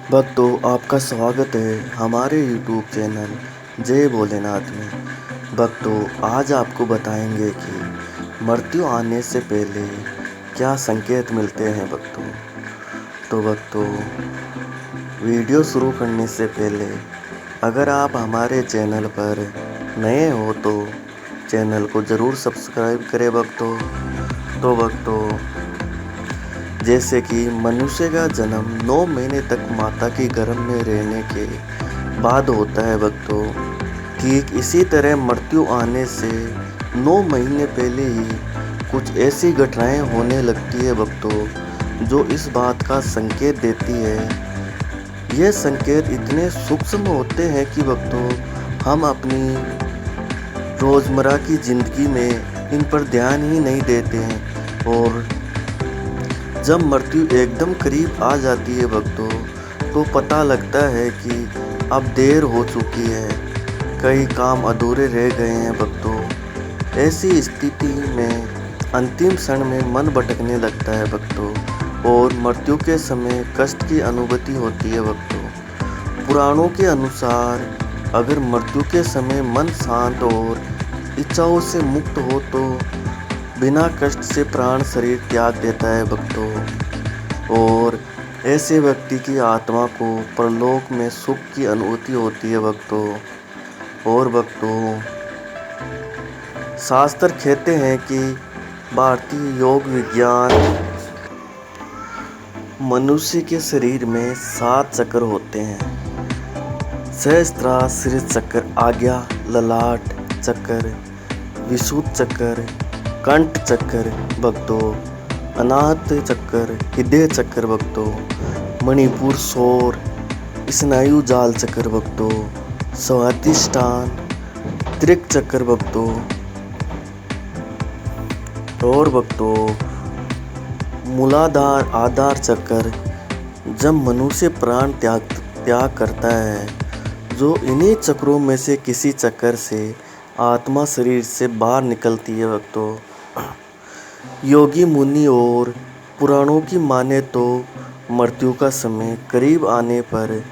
भक्तों, आपका स्वागत है हमारे YouTube चैनल जय भोलेनाथ में। भक्तों, आज आपको बताएंगे कि मृत्यु आने से पहले क्या संकेत मिलते हैं भक्तों। तो भक्तों, वीडियो शुरू करने से पहले अगर आप हमारे चैनल पर नए हो तो चैनल को ज़रूर सब्सक्राइब करें भक्तों। तो भक्तों, जैसे कि मनुष्य का जन्म 9 महीने तक माता के गर्भ में रहने के बाद होता है भक्तों, ठीक इसी तरह मृत्यु आने से 9 महीने पहले ही कुछ ऐसी घटनाएं होने लगती है भक्तों, जो इस बात का संकेत देती है। ये संकेत इतने सूक्ष्म होते हैं कि भक्तों, हम अपनी रोज़मर्रा की ज़िंदगी में इन पर ध्यान ही नहीं देते हैं। और जब मृत्यु एकदम करीब आ जाती है भक्तों, तो पता लगता है कि अब देर हो चुकी है, कई काम अधूरे रह गए हैं भक्तों। ऐसी स्थिति में अंतिम क्षण में मन भटकने लगता है भक्तों, और मृत्यु के समय कष्ट की अनुभूति होती है भक्तों। पुराणों के अनुसार अगर मृत्यु के समय मन शांत और इच्छाओं से मुक्त हो तो बिना कष्ट से प्राण शरीर त्याग देता है भक्तों, और ऐसे व्यक्ति की आत्मा को परलोक में सुख की अनुभूति होती है भक्तों। और भक्तों, शास्त्र कहते हैं कि भारतीय योग विज्ञान मनुष्य के शरीर में 7 चक्र होते हैं। सहस्त्रार चक्र, आज्ञा ललाट चक्र, विशुद्ध चक्र, कंठ चक्र भक्तों, अनाहत चक्र, हृदय चक्र भक्तों, मणिपुर शोर, स्नायु जाल चक्र भक्तों, स्वादिष्ठान, त्रिक चक्र भक्तों। और भक्तों, मूलाधार आधार चक्र। जब मनुष्य प्राण त्याग करता है, जो इन्हीं चक्रों में से किसी चक्र से आत्मा शरीर से बाहर निकलती है भक्तों। योगी मुनि और पुराणों की माने तो मृत्यु का समय करीब आने पर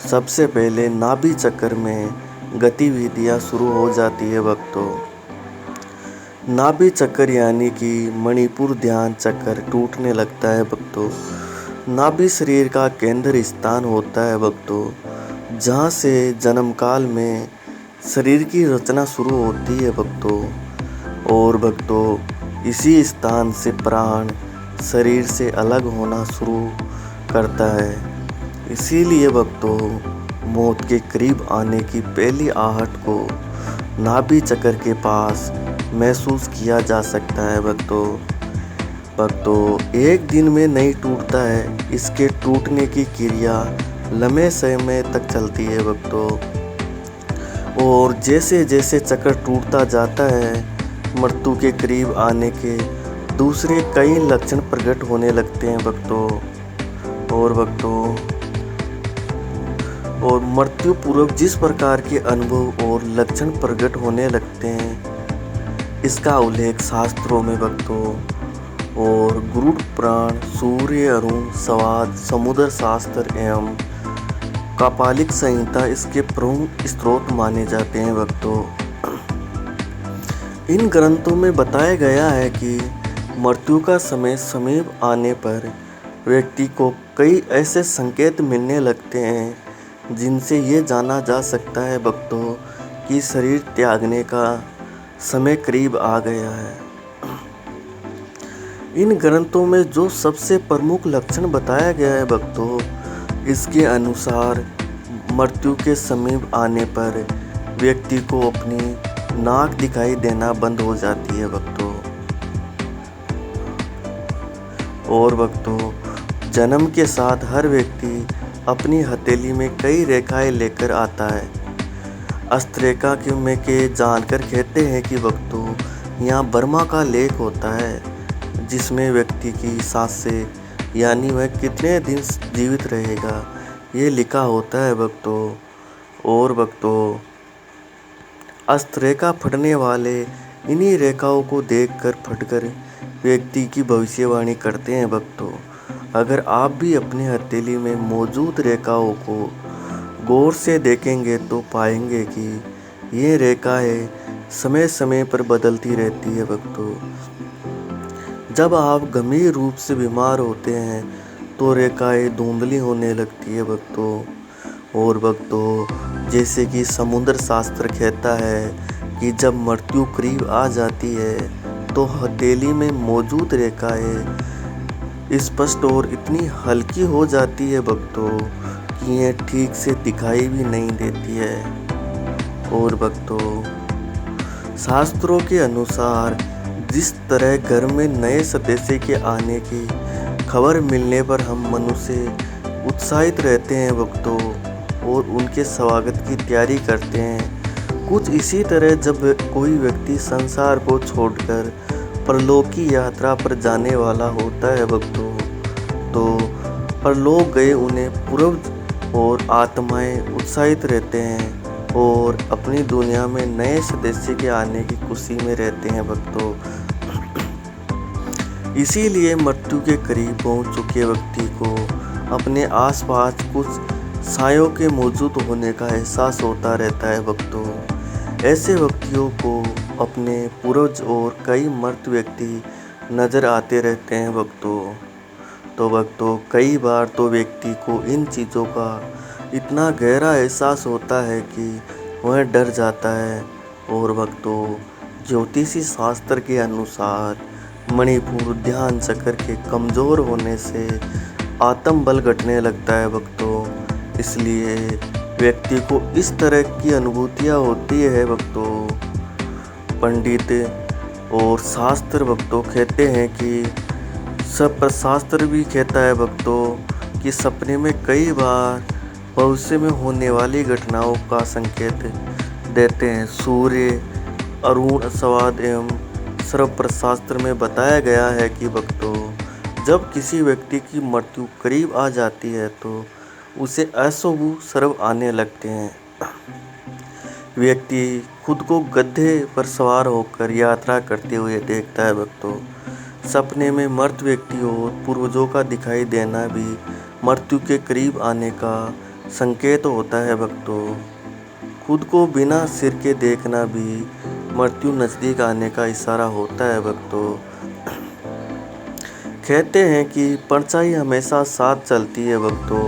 सबसे पहले नाभि चक्र में गतिविधियां शुरू हो जाती है भक्तों। नाभि चक्र यानी कि मणिपुर ध्यान चक्र टूटने लगता है भक्तों। नाभि शरीर का केंद्र स्थान होता है भक्तों, जहाँ से जन्म काल में शरीर की रचना शुरू होती है भक्तों। और भक्तों, इसी स्थान से प्राण शरीर से अलग होना शुरू करता है। इसीलिए भक्तों, मौत के करीब आने की पहली आहट को नाभि चक्र के पास महसूस किया जा सकता है भक्तों, एक दिन में नहीं टूटता है, इसके टूटने की क्रिया लंबे समय तक चलती है भक्तों। और जैसे जैसे चक्र टूटता जाता है, मृत्यु के करीब आने के दूसरे कई लक्षण प्रकट होने लगते हैं भक्तों। और भक्तों, और मृत्यु पूर्व जिस प्रकार के अनुभव और लक्षण प्रकट होने लगते हैं, इसका उल्लेख शास्त्रों में भक्तों और गरुड़ पुराण, सूर्य अरुण संवाद, समुद्र शास्त्र एवं कापालिक संहिता इसके प्रमुख स्रोत माने जाते हैं भक्तों। इन ग्रंथों में बताया गया है कि मृत्यु का समय समीप आने पर व्यक्ति को कई ऐसे संकेत मिलने लगते हैं, जिनसे ये जाना जा सकता है भक्तों कि शरीर त्यागने का समय करीब आ गया है। इन ग्रंथों में जो सबसे प्रमुख लक्षण बताया गया है भक्तों, इसके अनुसार मृत्यु के समीप आने पर व्यक्ति को अपनी नाक दिखाई देना बंद हो जाती है भक्तों। और भक्तों, जन्म के साथ हर व्यक्ति अपनी हथेली में कई रेखाएं लेकर आता है। हस्तरेखा के जानकर कहते हैं कि भक्तों, यहाँ बर्मा का लेख होता है, जिसमें व्यक्ति की सांसें यानी वह कितने दिन जीवित रहेगा ये लिखा होता है भक्तों। और भक्तों, हस्तरेखा फटने वाले इन्हीं रेखाओं को देखकर फटकर व्यक्ति की भविष्यवाणी करते हैं भक्तों। अगर आप भी अपनी हथेली में मौजूद रेखाओं को गौर से देखेंगे तो पाएंगे कि ये रेखाएं समय समय पर बदलती रहती है भक्तों। जब आप गंभीर रूप से बीमार होते हैं तो रेखाएं धुंधली होने लगती है भक्तों। और भक्तों, जैसे कि समुद्र शास्त्र कहता है कि जब मृत्यु करीब आ जाती है तो हथेली में मौजूद रेखाएं स्पष्ट और इतनी हल्की हो जाती है भक्तों कि ये ठीक से दिखाई भी नहीं देती है। और भक्तों, शास्त्रों के अनुसार जिस तरह घर में नए सदस्य के आने की खबर मिलने पर हम मनुष्य उत्साहित रहते हैं भक्तों और उनके स्वागत की तैयारी करते हैं, कुछ इसी तरह जब कोई व्यक्ति संसार को छोड़कर परलोक की यात्रा पर जाने वाला होता है भक्तों, तो परलोक गए उन्हें पूर्वज और आत्माएं उत्साहित रहते हैं और अपनी दुनिया में नए सदस्य के आने की खुशी में रहते हैं भक्तों। इसीलिए मृत्यु के करीब पहुंच चुके व्यक्ति को अपने आसपास कुछ सायों के मौजूद होने का एहसास होता रहता है भक्तों। ऐसे व्यक्तियों को अपने पूर्वज और कई मृत व्यक्ति नजर आते रहते हैं भक्तों। तो भक्तों, कई बार तो व्यक्ति को इन चीज़ों का इतना गहरा एहसास होता है कि वह डर जाता है। और भक्तों, ज्योतिषी शास्त्र के अनुसार मणिपुर ध्यान चक्र के कमज़ोर होने से आत्म बल घटने लगता है भक्तों। इसलिए व्यक्ति को इस तरह की अनुभूतियाँ होती है भक्तों। पंडित और शास्त्र भक्तों कहते हैं कि शास्त्र भी कहता है भक्तों कि सपने में कई बार भविष्य में होने वाली घटनाओं का संकेत देते हैं। सूर्य, अरुण, संवाद एवं सर्वपर शास्त्र में बताया गया है कि भक्तों, जब किसी व्यक्ति की मृत्यु करीब आ जाती है तो उसे अशुभ सर्व आने लगते हैं। व्यक्ति खुद को गधे पर सवार होकर यात्रा करते हुए देखता है भक्तों। सपने में मृत व्यक्ति और पूर्वजों का दिखाई देना भी मृत्यु के करीब आने का संकेत होता है भक्तों। खुद को बिना सिर के देखना भी मृत्यु नज़दीक आने का इशारा होता है भक्तों। कहते हैं कि परछाई हमेशा साथ चलती है भक्तों,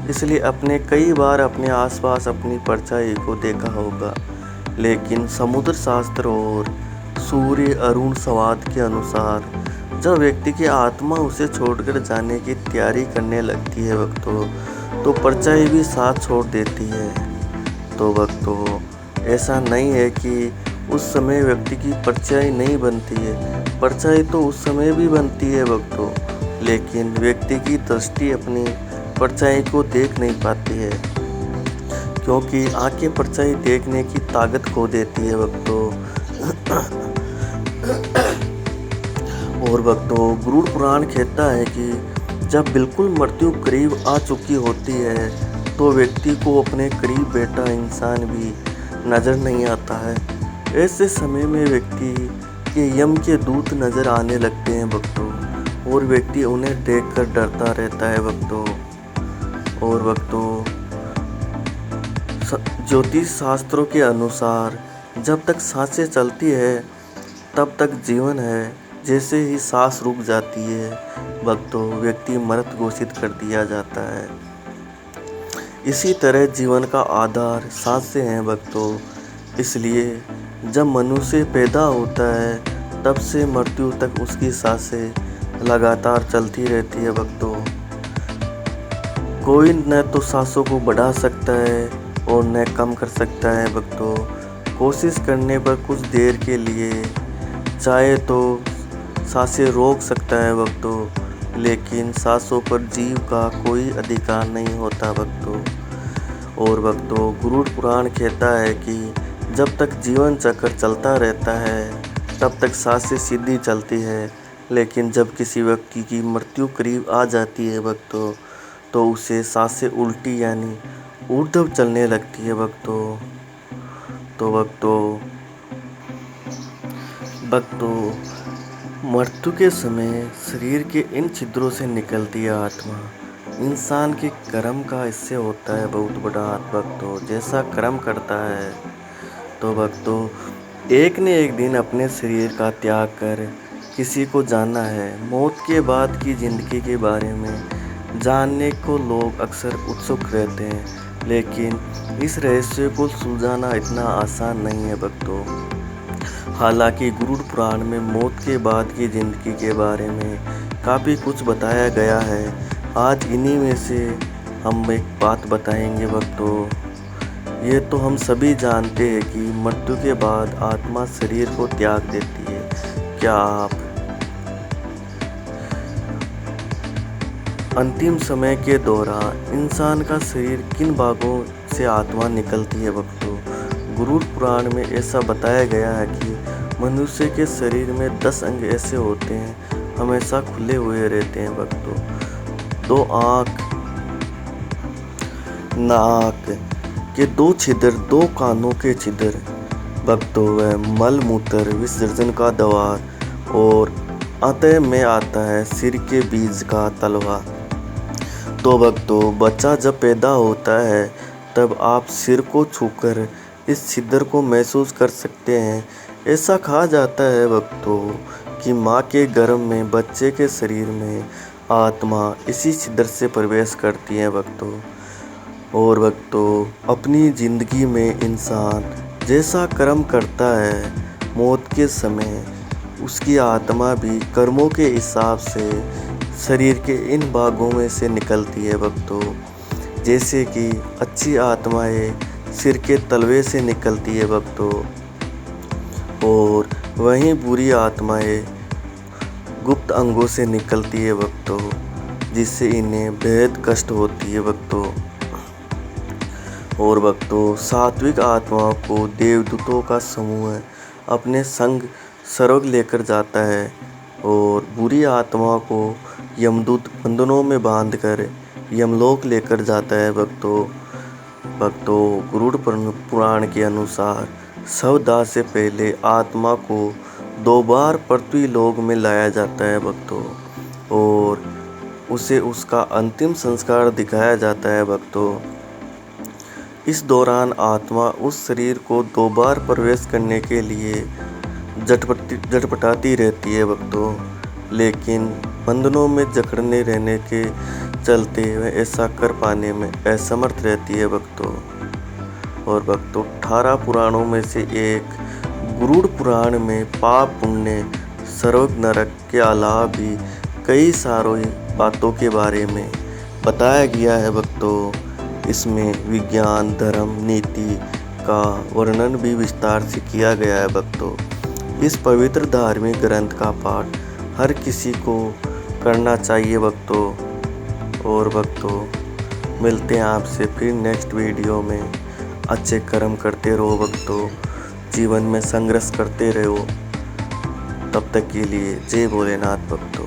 इसलिए अपने कई बार अपने आसपास अपनी परछाई को देखा होगा। लेकिन समुद्र शास्त्र और सूर्य अरुण संवाद के अनुसार जब व्यक्ति की आत्मा उसे छोड़कर जाने की तैयारी करने लगती है भक्तों, तो परछाई भी साथ छोड़ देती है। तो भक्तों, ऐसा नहीं है कि उस समय व्यक्ति की परछाई नहीं बनती है, परछाई तो उस समय भी बनती है भक्तों, लेकिन व्यक्ति की दृष्टि अपनी परछाई को देख नहीं पाती है, क्योंकि आंखें परछाई देखने की ताकत खो देती है भक्तों। और भक्तों, गरुड़ पुराण कहता है कि जब बिल्कुल मृत्यु करीब आ चुकी होती है तो व्यक्ति को अपने करीब बैठा इंसान भी नजर नहीं आता है। ऐसे समय में व्यक्ति के यम के दूत नजर आने लगते हैं भक्तों और व्यक्ति उन्हें देखकर डरता रहता है भक्तों। और भक्तों, ज्योतिष शास्त्रों के अनुसार जब तक सांसें चलती है तब तक जीवन है, जैसे ही सांस रुक जाती है भक्तों, व्यक्ति मृत घोषित कर दिया जाता है। इसी तरह जीवन का आधार सांसें हैं भक्तों। इसलिए जब मनुष्य पैदा होता है तब से मृत्यु तक उसकी सांसें लगातार चलती रहती है भक्तों। कोई न तो सांसों को बढ़ा सकता है और न कम कर सकता है भक्तों। कोशिश करने पर कुछ देर के लिए चाहे तो सांसें रोक सकता है भक्तों, लेकिन सांसों पर जीव का कोई अधिकार नहीं होता भक्तों। और भक्तों, गरुड़ पुराण कहता है कि जब तक जीवन चक्र चलता रहता है तब तक सांसें सीधी चलती है, लेकिन जब किसी व्यक्ति की मृत्यु करीब आ जाती है भक्तों, तो उसे सांसें उल्टी यानी ऊर्ध्व चलने लगती है भक्तों। तो भक्तों, मृत्यु के समय शरीर के इन छिद्रों से निकलती है आत्मा। इंसान के कर्म का इससे होता है बहुत बड़ा हाथ भक्तों। जैसा कर्म करता है तो भक्तों एक न एक दिन अपने शरीर का त्याग कर किसी को जाना है। मौत के बाद की ज़िंदगी के बारे में जानने को लोग अक्सर उत्सुक रहते हैं, लेकिन इस रहस्य को सुलझाना इतना आसान नहीं है भक्तों। हालांकि गरुड़ पुराण में मौत के बाद की ज़िंदगी के बारे में काफ़ी कुछ बताया गया है। आज इन्हीं में से हम एक बात बताएंगे भक्तों। ये तो हम सभी जानते हैं कि मृत्यु के बाद आत्मा शरीर को त्याग देती है। क्या आप अंतिम समय के दौरान इंसान का शरीर किन भागों से आत्मा निकलती है भक्तों? गरुड़ पुराण में ऐसा बताया गया है कि मनुष्य के शरीर में 10 अंग ऐसे होते हैं हमेशा खुले हुए रहते हैं भक्तों। 2 आँख, नाक के 2 छिद्र, 2 कानों के छिद्र भक्तों, वह मल मूत्र विसर्जन का द्वार और अंत में आता है सिर के बीज का तलवा। तो भक्तों बच्चा जब पैदा होता है तब आप सिर को छूकर इस छिद्र को महसूस कर सकते हैं। ऐसा कहा जाता है भक्तों कि माँ के गर्भ में बच्चे के शरीर में आत्मा इसी छिद्र से प्रवेश करती है भक्तों। और भक्तों अपनी ज़िंदगी में इंसान जैसा कर्म करता है, मौत के समय उसकी आत्मा भी कर्मों के हिसाब से शरीर के इन भागों में से निकलती है भक्तों। जैसे कि अच्छी आत्माएं सिर के तलवे से निकलती है भक्तों, और वहीं बुरी आत्माएं गुप्त अंगों से निकलती है भक्तों, जिससे इन्हें बेहद कष्ट होती है भक्तों। और भक्तों सात्विक आत्माओं को देवदूतों का समूह अपने संग स्वर्ग लेकर जाता है, और बुरी आत्माओं को यमदूत बंधनों में बांधकर यमलोक लेकर जाता है भक्तों। गरुड़ पुराण के अनुसार शवदाह से पहले आत्मा को 2 बार पृथ्वी लोक में लाया जाता है भक्तों, और उसे उसका अंतिम संस्कार दिखाया जाता है भक्तों। इस दौरान आत्मा उस शरीर को 2 बार प्रवेश करने के लिए झटपटाती रहती है भक्तों, लेकिन बंधनों में जकड़ने रहने के चलते वह ऐसा कर पाने में असमर्थ रहती है भक्तों। और भक्तों 18 पुराणों में से एक गरुड़ पुराण में पाप पुण्य स्वर्ग नरक के अलावा भी कई सारी बातों के बारे में बताया गया है भक्तों। इसमें विज्ञान, धर्म, नीति का वर्णन भी विस्तार से किया गया है भक्तों। इस पवित्र धार्मिक ग्रंथ का पाठ हर किसी को करना चाहिए भक्तों। और भक्तों मिलते हैं आपसे फिर नेक्स्ट वीडियो में। अच्छे कर्म करते रहो भक्तों, जीवन में संघर्ष करते रहो। तब तक के लिए जय भोलेनाथ भक्तों।